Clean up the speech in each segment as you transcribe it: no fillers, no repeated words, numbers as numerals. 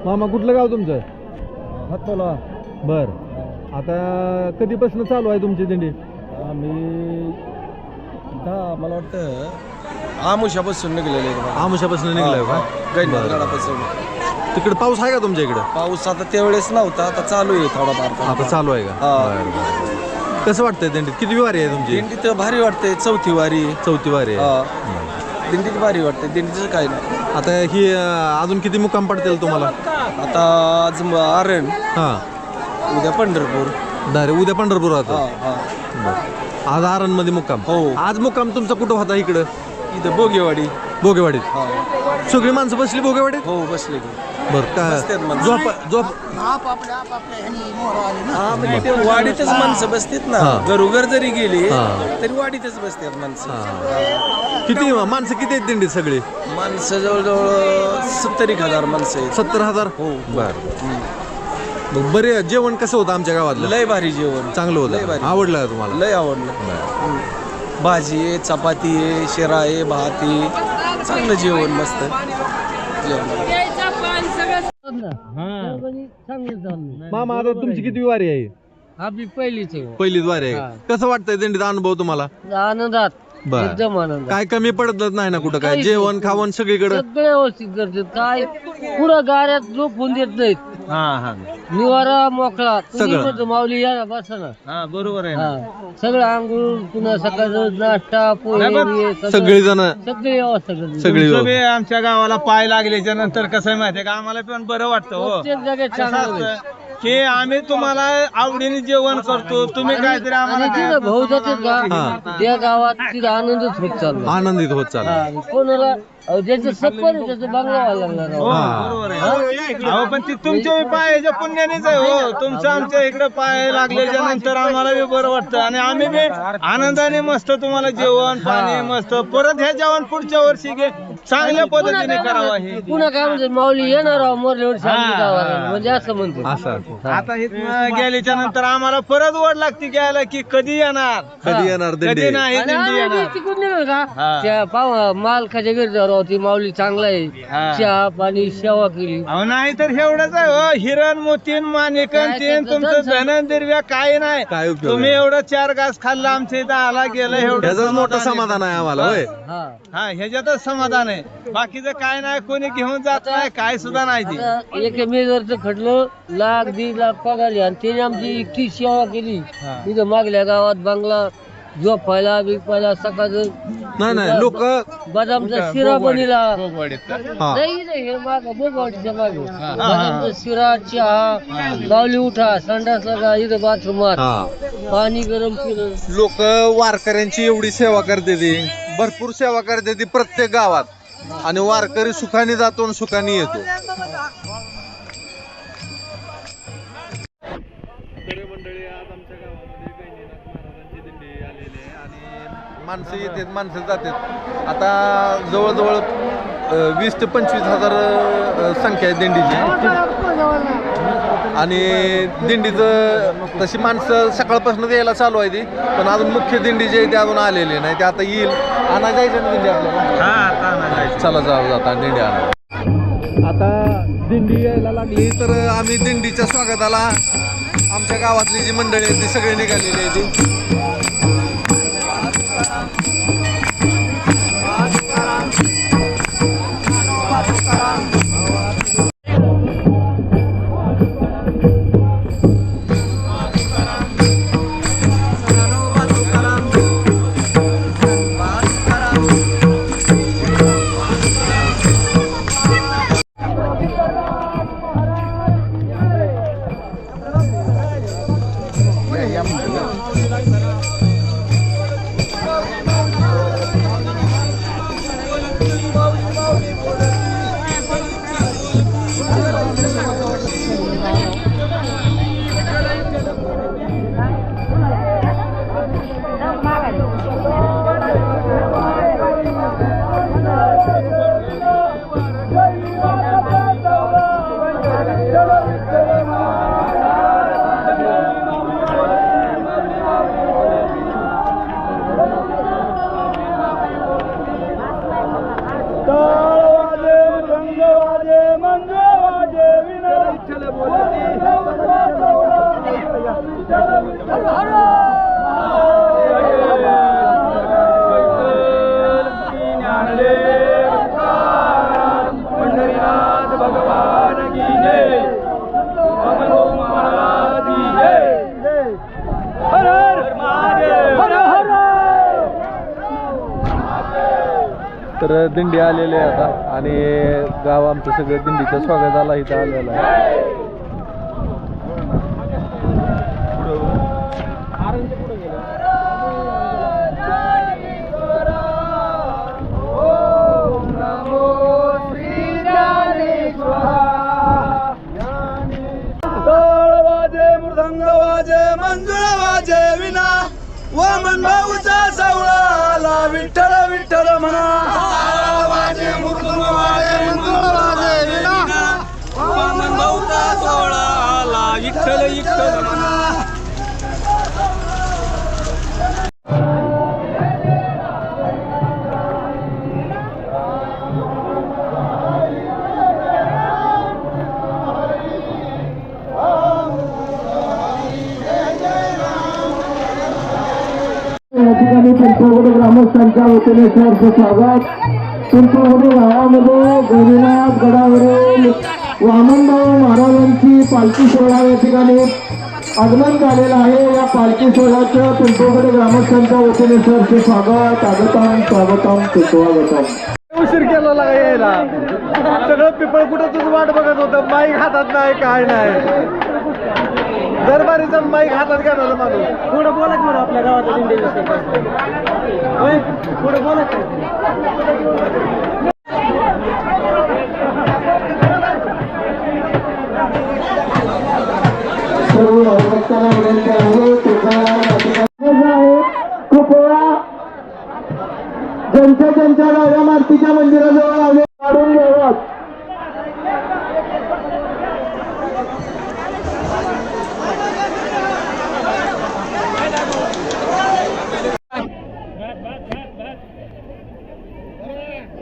मामा कुठलं गाव तुमचं? हातोला. बर, आता कधीपासून चालू आहे तुमची दिंडी? आम्ही मला वाटतं आमुषापासून निघलेले. आमुषापासून निघलोय का? गैंडापासून. तिकडे पाऊस आहे का तुमच्या इकडे? पाऊस आता त्यावेळेस नव्हता, आता चालू आहे थोडाफार. आता चालू आहे का? बरं, बरं. कसं वाटतंय दिंडीत? किती वारी आहे तुमची? दिंडीत भारी वाटते. चौथी वारी. चौथी वारी आहे. दिंडीत भारी वाटते. दिंडीचं काय नाही. आता ही अजून किती मुक्काम पडतील तुम्हाला? आता आज आरण, हां, उद्या पंढरपूर. उद्या पंढरपूर आता. हा. आज आरण मध्ये मुक्काम. हो. आज मुक्काम तुमचा कुठं होता? इकडं इथं बोगेवाडी. बोगेवाडीत. हा. सगळी माणसं बसली बोगेवाडीत? हो, बसले की. बरं, काय बसतात माणसं. झोप म्हणजे ते वाडीतच माणसं बसतात ना. हा. घरोघर जरी गेली हा. तरी वाडीतच बसतात माणसं. किती माणसं किती आहेत दिंडीत सगळी? माणसं जवळजवळ 70,000 माणसं आहेत. 70,000. हो. बरं, बरे. जेवण कसं होतं आमच्या गावातलं? लय भारी जेवण. चांगलं लय होतं. भारी. आवडलं का तुम्हाला? लय आवडलं. भाजी आहे, चपाती आहे, शिरा आहे, भात आहे. चांगलं जेवण, मस्त जेवण. मामा आता तुमची किती वारी आहे? आपली पहिलीच आहे. पहिलीच वारी आहे. कसं वाटतंय दिंडीत अनुभव तुम्हाला? आनंदात, बरं. एकदम आनंद. काय कमी पडत नाही ना कुठं? काय जेवण खावण सगळीकडे सगळे व्यवस्थित करतात. काय पुढं गाड्यात झोपून देत नाहीत. निवारा मोकळा. तुम्ही सगळं. म्हणतो माऊली या बसा ना. बरोबर आहे. सगळं आंघोळ, पुन्हा सकाळचं नाश्ता, पोहे बिहे, सगळी जण सगळी व्यवस्था करतात. सगळी आमच्या गावाला पाय लागल्याच्या नंतर कसं आहे माहितीये का, आम्हाला पण बरं वाटतं. हो, प्रत्येक जागेत चांगलं आहे. की आम्ही तुम्हाला आवडीने जेवण करतो, तुम्ही काहीतरी आणि आम्हाला तिथं भाऊ जातात का त्या गावात तिथं आनंदच होत चालला. आनंदित होत चालला. कोणाला ज्याचं सत्पर आहे त्याचं बंगला व्हायला लागणार. बरोबर आहे. अहो, पण ती तुमच्या पायाच्या पुण्यानेच आहे. हो, तुमचं आमच्या इकडे पाय लागल्याच्या नंतर आम्हाला बी बरं वाटतं आणि आम्ही बी आनंदाने मस्त तुम्हाला जेवण पाणी मस्त परत हे जेवण पुढच्या वर्षी घे चांगल्या पद्धतीने करावं. हे पुन्हा काय म्हणते माऊली येणार आहो मोरल्यावर शांती गावाला, म्हणजे असं म्हणते. असं आता हे गेल्याच्या नंतर आम्हाला परत ओढ लागते घ्यायला की कधी येणार, कधी येणार कधी दिंडी? नाही आणि दिंडी आम्ही येणार. तिकडून निघालो का हा. त्या मालकाच्या घरी जाऊ ती माऊली चांगला आहे. हा. चहा पाणी सेवा केली. अहो नाही तर एवढंच आहे. हो, हिरण मोतीन माणिकन काय तीन त्याचं तुमचं धन धन दिरव्या काय नाही. काय उपयोग तुम्ही आहे? एवढं 4 घास खाल्ला आमच्या इथं आला गेलं एवढं त्याच मोठं समाधान आहे आम्हाला. होय, हा. हा, ह्याच्यातच समाधान आहे. बाकीचं काय नाही, कोणी घेऊन जात नाही, काय सुद्धा नाही ते. आता एक मेजरचं खटलं 1,00,000-1,50,000 पगार आणि त्याने आमची इतकी सेवा केली. तिथं मागल्या गावात बंगला, झोपायला बिपायला सकाळचं नाही लोक बदामचा शिरा बनिला. हा नाही हे माग बोगवाडीच्या मागे बदामचा शिरा, चहा, माऊली उठा संडासला जा, इथं बाथरूमात हा पाणी गरम केलं. लोक वारकऱ्यांची एवढी सेवा करते ती, भरपूर सेवा करते ती प्रत्येक गावात आणि वारकरी सुखाने जातो आणि सुखाने येतो. मंडळी आज आमच्या गावामध्ये गहिनीनाथ महाराजांची दिंडी आलेली आहे आणि माणसं येतात माणसं जातात. आता जवळजवळ 20 ते 25 हजार संख्या आहे दिंडीची आणि दिंडीचं तशी माणसं सकाळपासून यायला चालू आहे ती, पण अजून मुख्य दिंडी जी आहे ती अजून आलेली नाही. ते आता येईल. आणा जायचं ना दिंडी आपल्याला? चला जाता दिंडी आणा. आता दिंडी यायला लागली तर आम्ही दिंडीच्या स्वागताला आमच्या गावातली जी मंडळी आहे ती सगळी निघालेली आहे ती. तर दिंडी आलेली आहे आता आणि गाव आमचं सगळं दिंडीच्या स्वागताला इथं आलेलं आहे. मृदंग वाजे मंजुळ वाजे विना वामन भाऊचा सावळा आला विठ्ठल विठ्ठल म्हणा. वाजे मृदंग वाजे मंजुळ वाजे विना वामन भाऊचा सावळा आला विठ्ठल विठ्ठल म्हणा. या ठिकाणी पिंपळवडे ग्रामस्थांच्या वतीने सहर्ष स्वागत. पिंपळवडे गावामध्ये गणिनाथ गडावरील वामनभाऊ महाराजांची पालखी सोहळा या ठिकाणी आगमन झालेलं आहे. या पालखी सोहळ्याचं पिंपळवडे ग्रामस्थांच्या वतीने सहर्ष स्वागत. स्वागतम स्वागतम सुस्वागतम. उशीर केला लागा यायला, सगळं पिपळ कुठं वाट बघत होतं. माईक हातात नाही, काय नाही, दरबारीचा माईक हातात घेणार माणूस. पुढे बोलत म्हणून आपल्या गावात दिंडी पुढे बोलत सर्व भक्तांना विनंती आहे कृपया ज्यांच्या गाड्या मारुतीच्या मंदिराजवळ आले काढून घ्याव्यात.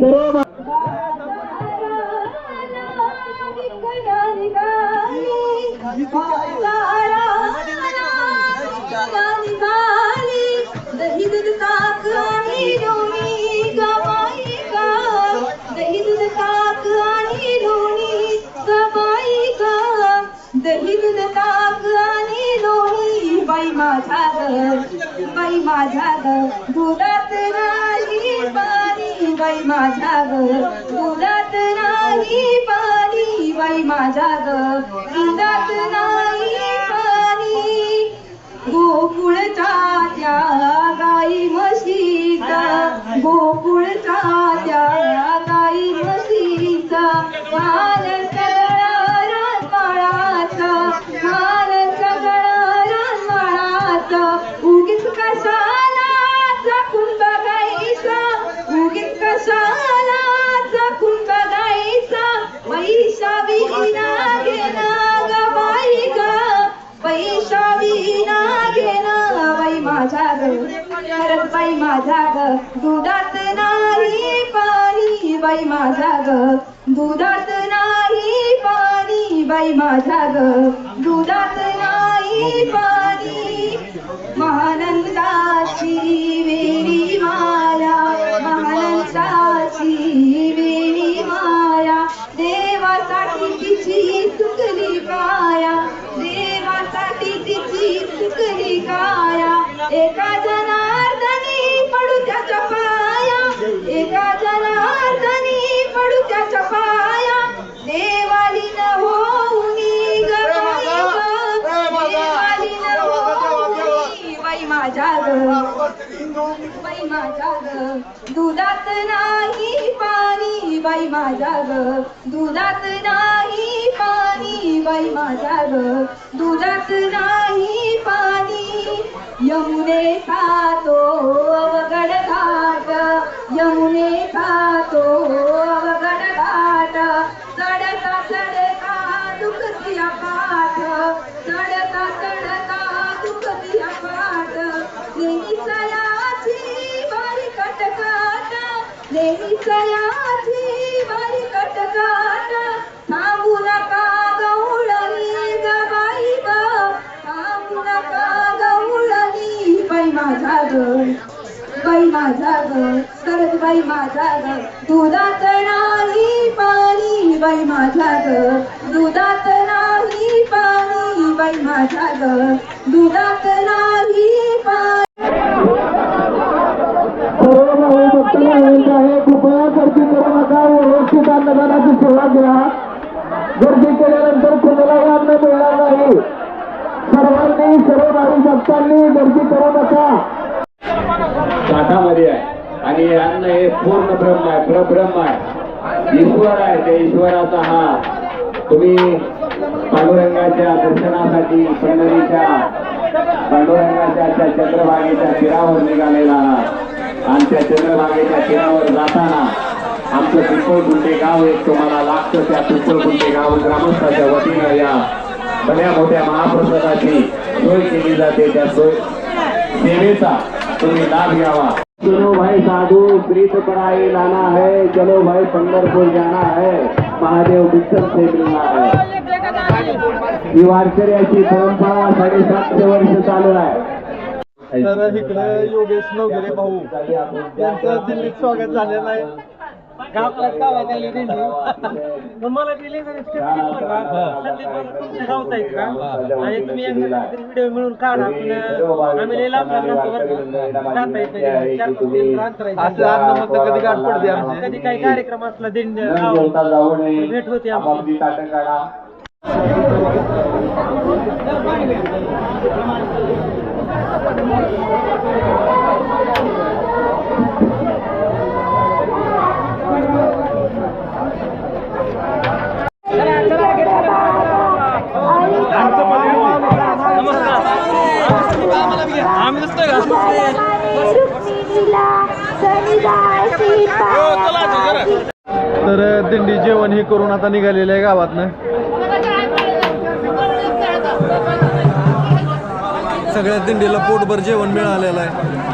सर्व दही दूध ताक आणि लोणी गवाई का. दही दूध ताक आणि लोणी गवाई का. दही दूध ताक आणि लोणी बाई माझा ग, बाई माझा ग दुधात नाही पाणी. बाई माझा ग दुधात नाही पाणी. बाई माझा ग दुधात नाही पाणी. गोकुळच्या त्या गाई म्हशीचा, गोकुळच्या त्या गाई म्हशीचा मान सगळा रानमाळाचा, मान सगळा रानमाळाचा. उगीच कशाला चाकून बघायचा, उगीच कशाला चाकून बघायचा. पैसा विना घेना ग बाई ग, पैसा विना घेना बाई माझा ग. खरंच बाई माझा ग दुधात नाही पाणी. बाई माझा ग दुधात नाही पाणी. बाई माझा ग दुधात नाही पाणी. महानंदाची वेणी माया, महानंदाची वेणी माया. देवासाठी तिची चुकली काया, देवासाठी तिची चुकली काया. एका जनार्दनी पडू त्याच्या पाया, एका जनार्दनी पडू त्याच्या पाया. देवाली न होऊनी ग बाई ग, देवाली न होऊनी बाई माझ्या ग, बाई माझ्या ग दुधात नाही पाणी. बाई माझ्या ग दुधात नाही पाणी. बाई माझ्या ग दुधात नाही पाणी. यमुने खातो अवघड घाट, यमुने खातो अवघड घाट. चढता चढता दुखतिया पाठ, चढता चढता दुखतिया पाठ. नेहमीचा याची बारी कटकाट, नेहमीचा याची बारी कटकाट. थांबू नका गवळणी ग बाई ग, थांबू नका गवळणी. बाई माझा ग, बाई माझा ग खरंच बाई माझा ग दुधात नाही पाणी. बाई माझा ग दुधात नाही पाणी. बाई माझा ग दुधात नाही पाणी. सर्व भाऊ भक्तांना विनंती आहे कृपया अन्नदानाची सेवा घ्या. गर्दी केल्यानंतर कुणालाही अन्न मिळणार नाही. सर्वांनी सर्व भावी भक्तांनी गर्दी करू नका. ताटामध्ये आहे आणि हे अन्न हे पूर्ण ब्रह्म आहे, परब्रह्म आहे, ईश्वर आहे. त्या ईश्वराचा हा तुम्ही पांडुरंगाच्या दर्शनासाठी पंढरीच्या पांडुरंगाच्या त्या चंद्रभागेच्या तीरावर निघालेला आहात आणि त्या चंद्रभागेच्या तीरावर जाताना आमचं पिंपळकुंटे गाव एक तुम्हाला लागतं. त्या पिंपळकुंटे गाव ग्रामस्थाच्या वतीनं या भल्या मोठ्या महाप्रसादाची सोय केली जाते. त्या सोय सेवेचा तुम्ही लाभ घ्यावा. चलो भाई साधू प्रीत पराई लाना है, चलो भाई पंढरपूर जाना है, महादेव विठ्ठल से मिलना है. ही वारकऱ्याची परंपरा 750 वर्ष चालू आहे. तर इकडे योगेश नवगिरे भाऊ यांचं दिल्लीत स्वागत झालेलं आहे. मला दिली तुमच्या गावचा आहेत का आणि तुम्ही व्हिडिओ मिळून काढा. आम्ही कधी गाठ पडते आमची. कधी काही कार्यक्रम असला दिंडी भेट होते आमची. तर दिंडी जेवण हे करून आता निघालेलं आहे गावातनं. सगळ्या दिंडीला पोटभर जेवण मिळालेलं आहे.